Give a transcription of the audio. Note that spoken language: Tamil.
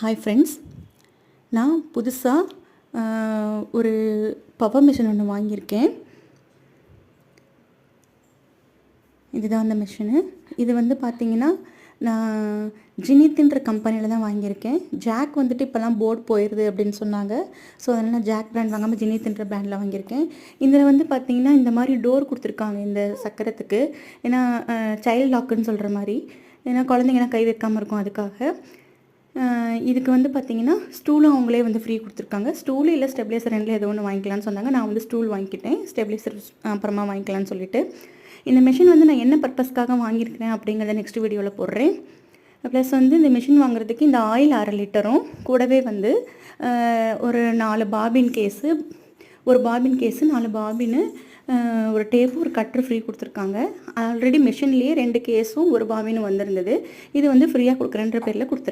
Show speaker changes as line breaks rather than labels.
ஹாய் ஃப்ரெண்ட்ஸ், நான் புதுசாக ஒரு பவர் மிஷின் ஒன்று வாங்கியிருக்கேன். இதுதான் அந்த மிஷினு. இது வந்து பார்த்திங்கன்னா, நான் ஜினித்ன்ற கம்பெனியில் தான் வாங்கியிருக்கேன். ஜாக் வந்துட்டு இப்போல்லாம் போர்டு போயிடுது அப்படின்னு சொன்னாங்க. ஸோ அதனால் நான் ஜாக் பிராண்ட் வாங்காமல் ஜினித்ன்ற பிராண்டில் வாங்கியிருக்கேன். இதில் வந்து பார்த்திங்கன்னா இந்த மாதிரி டோர் கொடுத்துருக்காங்க இந்த சக்கரத்துக்கு. ஏன்னா சைல்ட் லாக்குன்னு சொல்கிற மாதிரி, ஏன்னா குழந்தைங்கலாம் கை வைக்காமல் இருக்கும், அதுக்காக. இதுக்கு வந்து பார்த்திங்கன்னா ஸ்டூலும் அவங்களே வந்து ஃப்ரீ கொடுத்துருக்காங்க. ஸ்டூலு இல்லை ஸ்டெபிலைசர் ரெண்டில் ஏதோ ஒன்று வாங்கிக்கலான்னு சொன்னாங்க. நான் வந்து ஸ்டூல் வாங்கிக்கிட்டேன், ஸ்டெபிலைசர் அப்புறமா வாங்கிக்கலான்னு சொல்லிட்டு. இந்த மிஷின் வந்து நான் என்ன பர்பஸ்க்காக வாங்கியிருக்கிறேன் அப்படிங்கிறத நெக்ஸ்ட் வீடியோவில் போடுறேன். ப்ளஸ் வந்து இந்த மிஷின் வாங்குறதுக்கு இந்த ஆயில் 1/2 லிட்டரும் கூடவே வந்து ஒரு 4 பாபின் கேஸு, ஒரு பாபின் கேஸு, 4 பாபின்னு, ஒரு டேப்பு, ஒரு கட்ரு ஃப்ரீ கொடுத்துருக்காங்க. ஆல்ரெடி மிஷின்லேயே 2 கேஸும் ஒரு பாபினும் வந்திருந்தது. இது வந்து ஃப்ரீயாக கொடுக்குறேன்ற பேரில் கொடுத்துருக்காங்க.